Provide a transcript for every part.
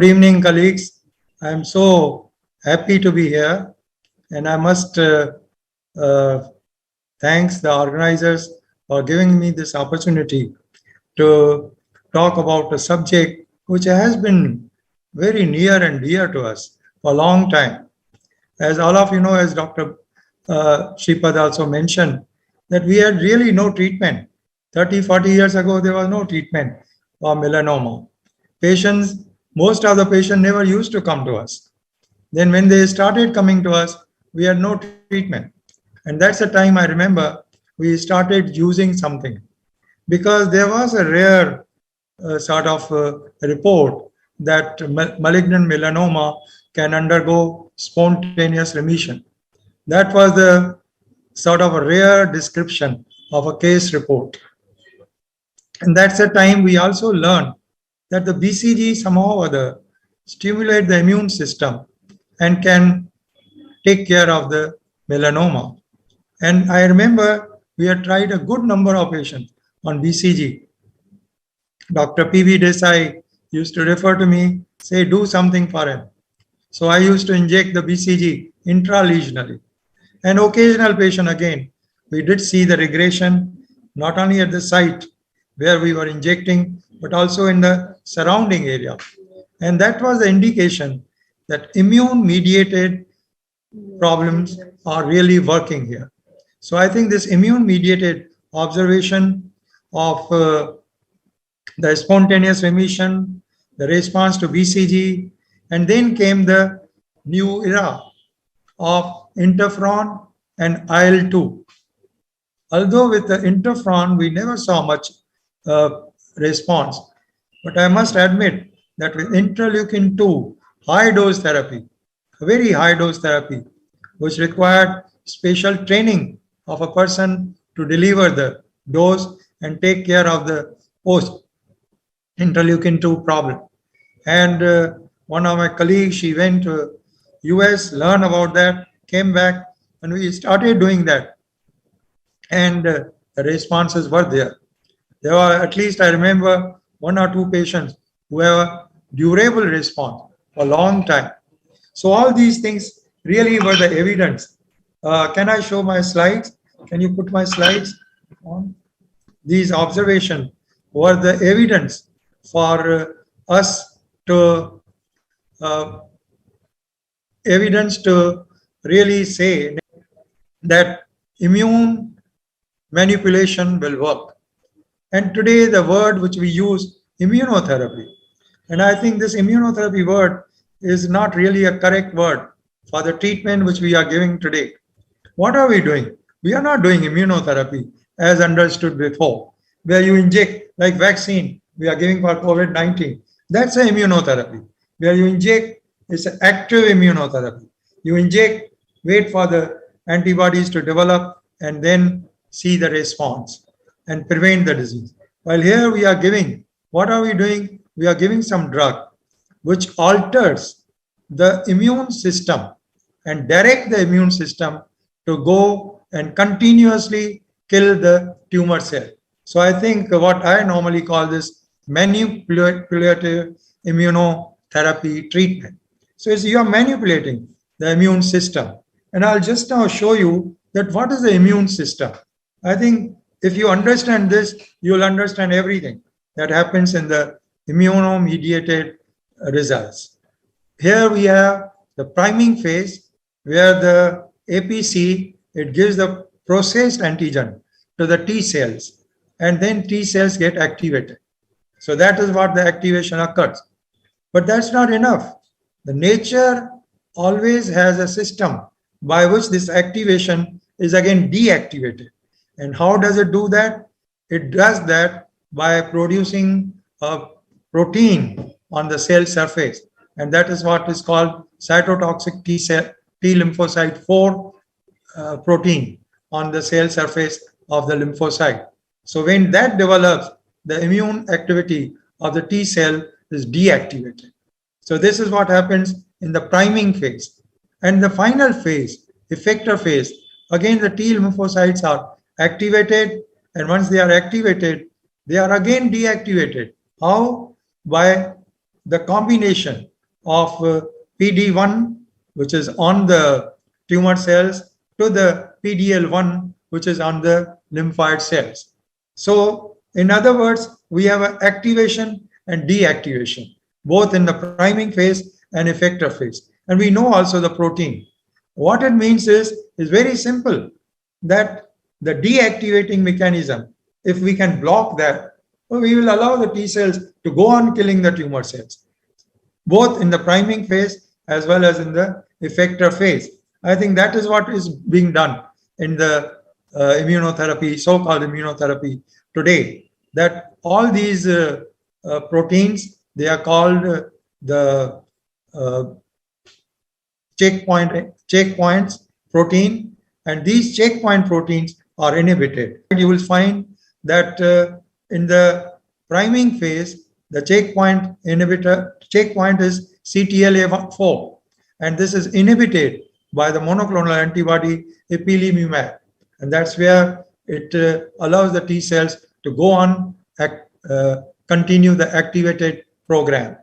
Good evening, colleagues. I am so happy to be here, and I must uh, thanks the organizers for giving me this opportunity to talk about a subject which has been very near and dear to us for a long time. As all of you know, as Dr. Shripad also mentioned, that we had really no treatment. 30, 40 years ago, there was no treatment for melanoma. Patients, most of the patients never used to come to us. Then when they started coming to us, we had no treatment. And that's the time I remember we started using something because there was a rare sort of report that malignant melanoma can undergo spontaneous remission. That was the sort of a rare description of a case report. And that's the time we also learned that the BCG somehow or other stimulate the immune system and can take care of the melanoma. And I remember we had tried a good number of patients on BCG. Dr. P.V. Desai used to refer to me, say, do something for him. So I used to inject the BCG intralesionally. An occasional patient again, we did see the regression, not only at the site where we were injecting, but also in the surrounding area. And that was the indication that immune mediated problems are really working here. So I think this immune mediated observation of the spontaneous remission, the response to BCG, and then came the new era of interferon and IL-2. Although with the interferon, we never saw much response. But I must admit that with interleukin-2, high dose therapy, a very high dose therapy, which required special training of a person to deliver the dose and take care of the post interleukin-2 problem. And one of my colleagues, she went to US, learned about that, came back, and we started doing that. And the responses were there. There were, at least I remember, one or two patients who have a durable response for a long time. So all these things really were the evidence. Can I show my slides? Can you put my slides on? These observations were the evidence for us to really say that immune manipulation will work. And today the word which we use, immunotherapy. And I think this immunotherapy word is not really a correct word for the treatment which we are giving today. What are we doing? We are not doing immunotherapy as understood before, where you inject like vaccine we are giving for COVID-19. That's an immunotherapy. Where you inject, it's an active immunotherapy. You inject, wait for the antibodies to develop, and then see the response and prevent the disease. While here we are giving, what are we doing? We are giving some drug which alters the immune system and direct the immune system to go and continuously kill the tumor cell. So I think what I normally call this manipulative immunotherapy treatment. So you are manipulating the immune system. And I'll just now show you that what is the immune system. I think if you understand this, you'll understand everything that happens in the immunomediated results. Here we have the priming phase where the APC, it gives the processed antigen to the T cells, and then T cells get activated. So that is what the activation occurs. But that's not enough. The nature always has a system by which this activation is again deactivated. And how does it do that? It does that by producing a protein on the cell surface. And that is what is called cytotoxic T lymphocyte 4 protein on the cell surface of the lymphocyte. So when that develops, the immune activity of the T cell is deactivated. So this is what happens in the priming phase. And the final phase, effector phase, again the T lymphocytes are activated, and once they are activated, they are again deactivated. How? By the combination of PD1, which is on the tumor cells, to the PDL1, which is on the lymphoid cells. So, in other words, we have an activation and deactivation, both in the priming phase and effector phase. And we know also the protein. What it means is very simple, that the deactivating mechanism, if we can block that, we will allow the T cells to go on killing the tumor cells, both in the priming phase as well as in the effector phase. I think that is what is being done in the immunotherapy, so-called immunotherapy today, that all these proteins, they are called the checkpoints protein, and these checkpoint proteins are inhibited. You will find that in the priming phase, the checkpoint is CTLA4, and this is inhibited by the monoclonal antibody ipilimumab, and that's where it allows the T cells to go on continue the activated program.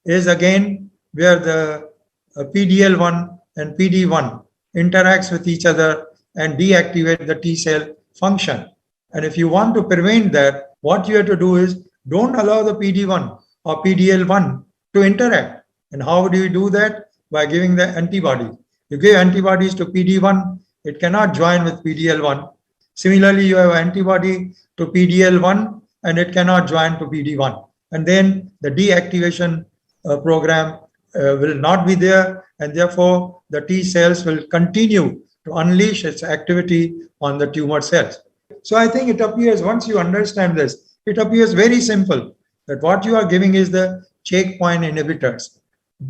Is again where the PDL1 and PD1 interacts with each other and deactivate the T cell function. And if you want to prevent that, what you have to do is don't allow the PD1 or PDL1 to interact. And how do you do that? By giving the antibody. You give antibodies to PD1, it cannot join with PDL1. Similarly, you have antibody to PDL1 and it cannot join to PD1. And then the deactivation program will not be there, and therefore the T cells will continue to unleash its activity on the tumor cells. So I think it appears, once you understand this, it appears very simple that what you are giving is the checkpoint inhibitors.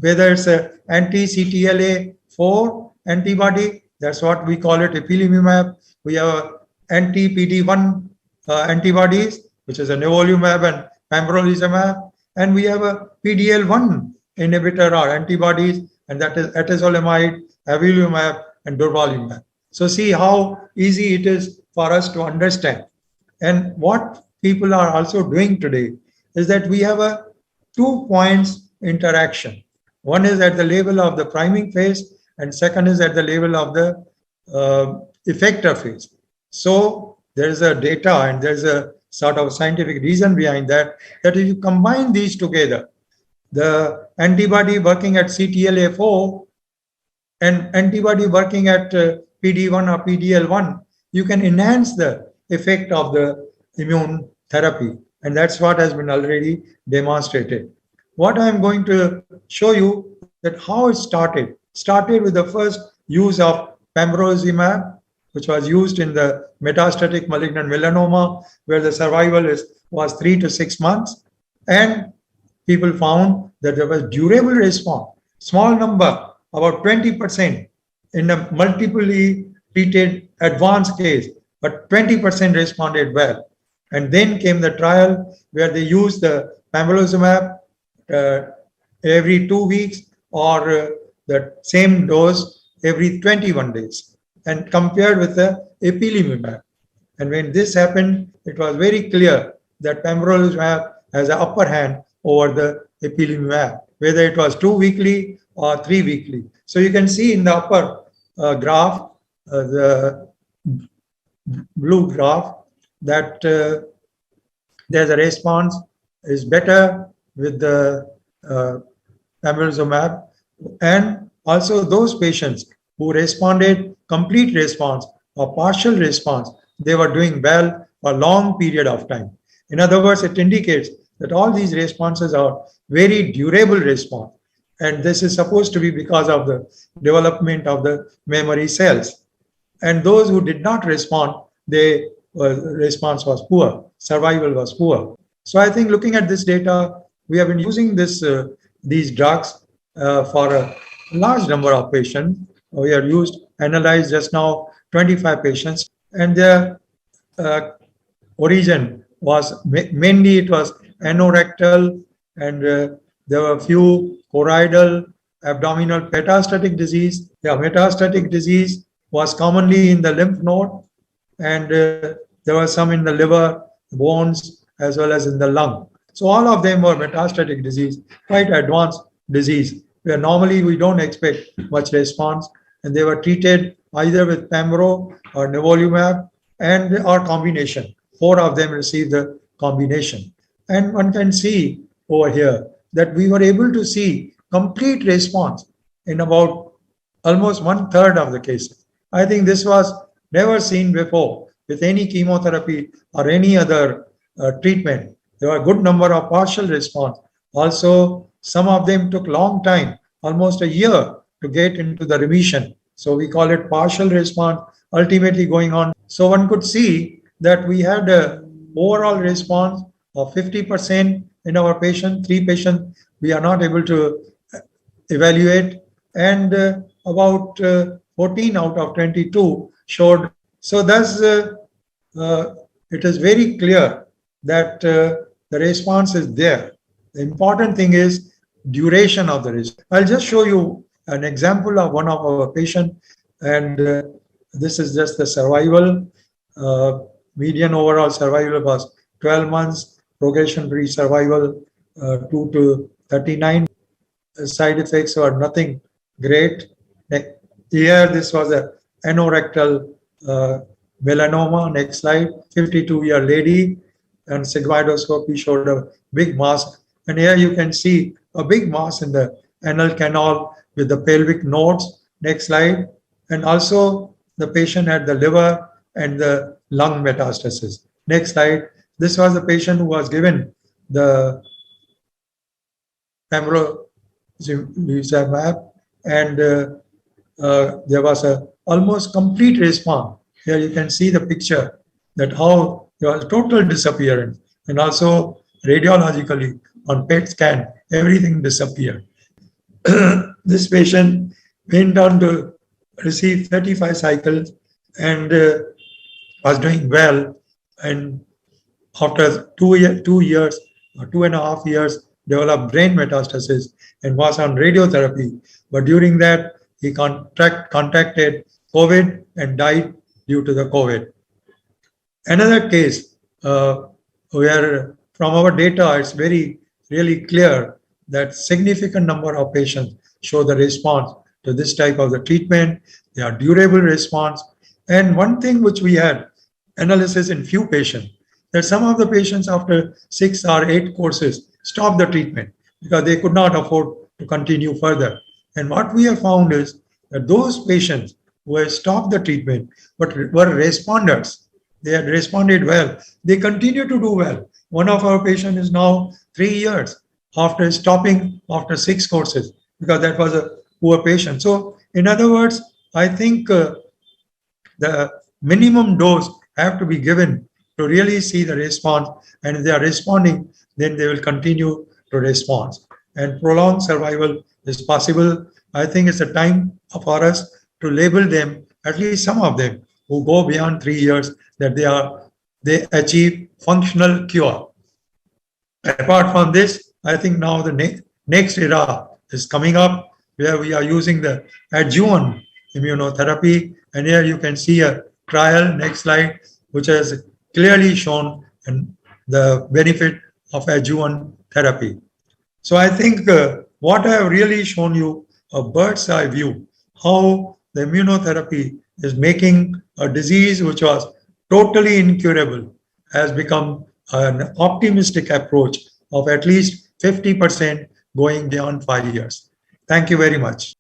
Whether it's an anti-CTLA4 antibody, that's what we call it, ipilimumab. We have anti-PD1 antibodies, which is a nivolumab and pembrolizumab, and we have a PDL1 inhibitor or antibodies, and that is atezolizumab, avelumab, and durvalumab. So see how easy it is for us to understand. And what people are also doing today is that we have a 2 points interaction. One is at the level of the priming phase, and second is at the level of the effector phase. So there is a data and there's a sort of scientific reason behind that, that if you combine these together, the antibody working at CTLA4 and antibody working at PD1 or PDL1, you can enhance the effect of the immune therapy. And that's what has been already demonstrated. What I'm going to show you that how it started with the first use of pembrolizumab, which was used in the metastatic malignant melanoma, where the survival was 3 to 6 months. And people found that there was durable response, small number, about 20% in a multiply treated advanced case, but 20% responded well. And then came the trial where they used the pembrolizumab every 2 weeks or the same dose every 21 days and compared with the ipilimumab. And when this happened, it was very clear that pembrolizumab has an upper hand over the ipilimumab, whether it was 2 weekly or 3 weekly. So you can see in the upper graph, the blue graph, that there's a response is better with the pembrolizumab, and also those patients who responded complete response or partial response, they were doing well for a long period of time. In other words, it indicates that all these responses are very durable response, and this is supposed to be because of the development of the memory cells. And those who did not respond, their response was poor, survival was poor. So I think looking at this data, we have been using these drugs for a large number of patients. We have analyzed just now 25 patients, and their origin was mainly it was anorectal, and there were a few choroidal, abdominal metastatic disease. The metastatic disease was commonly in the lymph node, and there was some in the liver, bones, as well as in the lung. So all of them were metastatic disease, quite advanced disease, where normally we don't expect much response, and they were treated either with pembro or nivolumab and or combination. Four of them received the combination. And one can see over here that we were able to see complete response in about almost one third of the cases. I think this was never seen before with any chemotherapy or any other treatment. There were a good number of partial response. Also, some of them took long time, almost a year, to get into the remission. So we call it partial response, ultimately going on. So one could see that we had a overall response of 50% in our patient. Three patients we are not able to evaluate, and about 14 out of 22 showed. So thus, it is very clear that the response is there. The important thing is duration of the response. I'll just show you an example of one of our patients, and this is just the survival. Median overall survival was 12 months, progression-free survival 2 to 39. Side effects were nothing great. Here, this was a anorectal melanoma. Next slide. 52-year lady, and sigmoidoscopy showed a big mass. And here you can see a big mass in the anal canal with the pelvic nodes. Next slide. And also the patient had the liver and the lung metastasis. Next slide. This was the patient who was given the pembrolizumab, and there was a almost complete response. Here you can see the picture that how there was total disappearance, and also radiologically on PET scan everything disappeared. This patient went on to receive 35 cycles and was doing well, and after 2 years or 2.5 years developed brain metastasis and was on radiotherapy. But during that, he contacted COVID and died due to the COVID. Another case where from our data, it's really clear that significant number of patients show the response to this type of the treatment. They are durable response. And one thing which we had analysis in few patients, that some of the patients after 6 or 8 courses stopped the treatment because they could not afford to continue further. And what we have found is that those patients who have stopped the treatment but were responders, they had responded well, they continue to do well. One of our patients is now 3 years after stopping after 6 courses because that was a poor patient. So in other words, I think the minimum dose have to be given to really see the response, and if they are responding, then they will continue to respond. And prolonged survival is possible. I think it's a time for us to label them, at least some of them, who go beyond 3 years, that they achieve functional cure. Apart from this, I think now the next era is coming up where we are using the adjuvant immunotherapy. And here you can see a trial, next slide, which has clearly shown the benefit of adjuvant therapy. So I think what I have really shown you a bird's eye view, how the immunotherapy is making a disease which was totally incurable has become an optimistic approach of at least 50% going beyond 5 years. Thank you very much.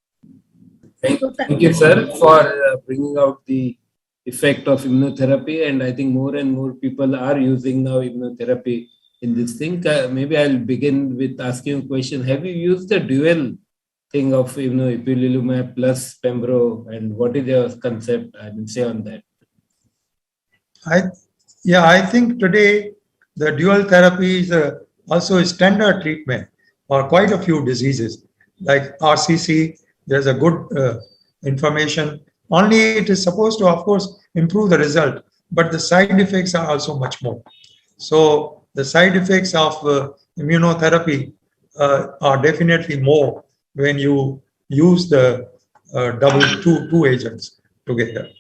Thank you, sir, for bringing out the effect of immunotherapy, and I think more and more people are using now immunotherapy in this thing. Maybe I'll begin with asking a question. Have you used the dual thing of ipilimumab plus pembro, and what is your concept, I will say, on that? I think today the dual therapy is also a standard treatment for quite a few diseases like RCC. There's a good information. Only it is supposed to, of course, improve the result, but the side effects are also much more. So the side effects of immunotherapy are definitely more when you use the two agents together.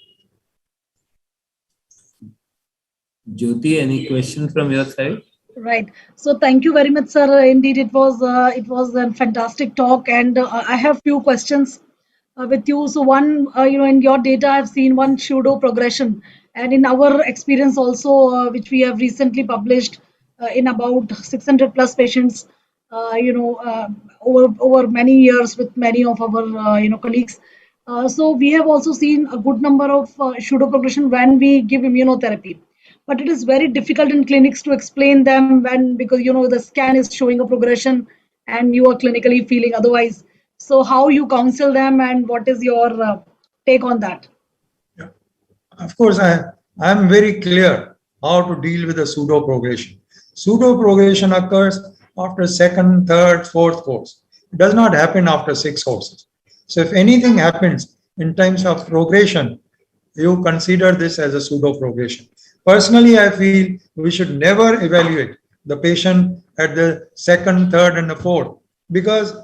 Jyoti, any question from your side? Right. So thank you very much, sir. Indeed, it was a fantastic talk, and I have few questions with you. So one, in your data, I've seen one pseudo progression, and in our experience also, which we have recently published in about 600 plus patients, over many years with many of our colleagues. So we have also seen a good number of pseudo progression when we give immunotherapy, but it is very difficult in clinics to explain them when, because the scan is showing a progression and you are clinically feeling otherwise. So how you counsel them, and what is your take on that? Yeah. Of course, I am very clear how to deal with the pseudo progression. Pseudo progression occurs after second, third, fourth course. It does not happen after six courses. So if anything happens in terms of progression, you consider this as a pseudo progression. Personally, I feel we should never evaluate the patient at the second, third, and the fourth, because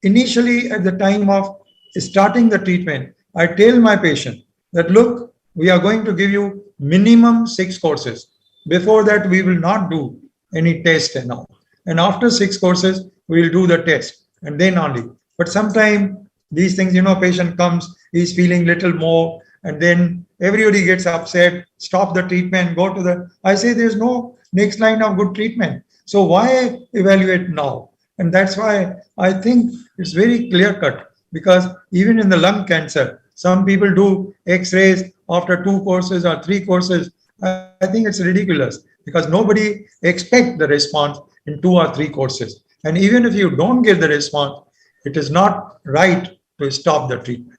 initially at the time of starting the treatment, I tell my patient that look, we are going to give you minimum six courses. Before that, we will not do any test and all. And after six courses, we will do the test and then only. But sometimes these things, patient comes, he's feeling little more, and then everybody gets upset, stop the treatment, go to the. I say there's no next line of good treatment. So why evaluate now? And that's why I think it's very clear cut, because even in the lung cancer, some people do x-rays after two courses or three courses. I think it's ridiculous because nobody expect the response in two or three courses. And even if you don't get the response, it is not right to stop the treatment.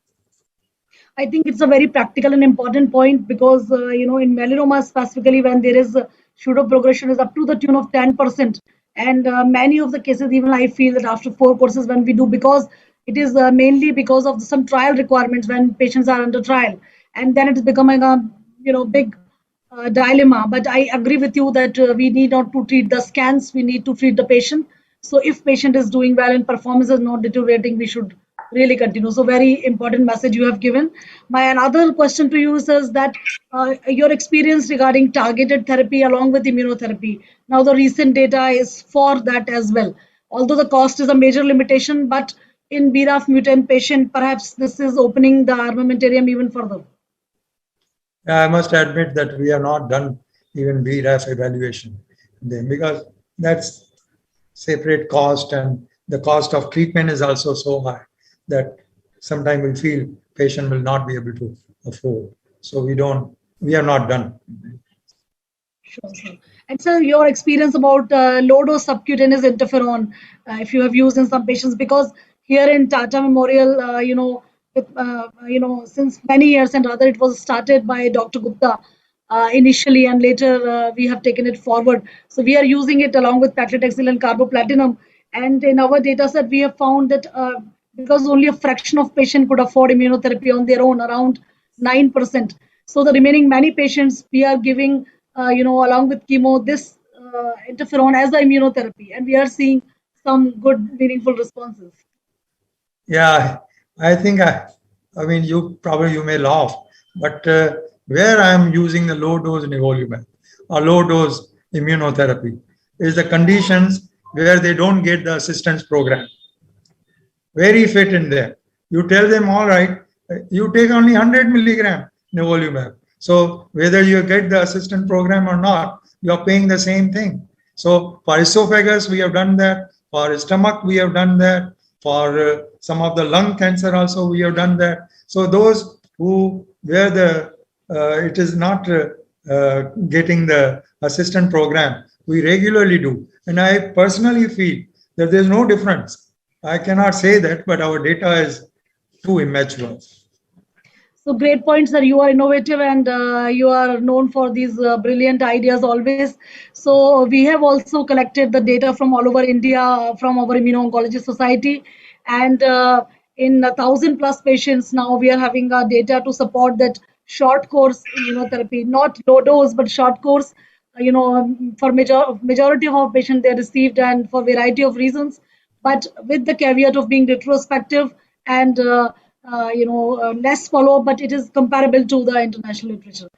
I think it's a very practical and important point, because in melanoma specifically, when there is pseudo progression is up to the tune of 10%, and many of the cases, even I feel that after four courses when we do, because it is mainly because of some trial requirements when patients are under trial, and then it's becoming a big dilemma. But I agree with you that we need not to treat the scans, we need to treat the patient. So if patient is doing well and performance is not deteriorating, we should really continue. So very important message you have given. My another question to you is that your experience regarding targeted therapy along with immunotherapy. Now the recent data is for that as well. Although the cost is a major limitation, but in BRAF mutant patient, perhaps this is opening the armamentarium even further. I must admit that we have not done even BRAF evaluation then, because that's separate cost, and the cost of treatment is also so high that sometimes we feel patient will not be able to afford. So we are not done. Sure, sure. And sir, your experience about low dose subcutaneous interferon, if you have used in some patients, because here in Tata Memorial, since many years, and rather it was started by Dr. Gupta initially, and later we have taken it forward. So we are using it along with paclitaxel and carboplatinum. And in our data set, we have found that because only a fraction of patients could afford immunotherapy on their own, around 9%. So the remaining many patients, we are giving, along with chemo, this interferon as the immunotherapy, and we are seeing some good, meaningful responses. Yeah, I think I mean, you may laugh, but where I am using the low dose nivolumab or low dose immunotherapy is the conditions where they don't get the assistance program. Very fit in there. You tell them, all right, you take only 100 milligram nivolumab. So whether you get the assistant program or not, you are paying the same thing. So for esophagus, we have done that. For stomach, we have done that. For some of the lung cancer also, we have done that. So those who where the it is not getting the assistant program, we regularly do. And I personally feel that there's no difference. I cannot say that, but our data is too immature. So great points, sir. You are innovative, and you are known for these brilliant ideas always. So we have also collected the data from all over India from our Immuno-Oncology Society, and in 1,000 plus patients now we are having data to support that short course immunotherapy, not low dose but short course. For majority of our patients they received, and for variety of reasons, but with the caveat of being retrospective and less follow, but it is comparable to the international literature.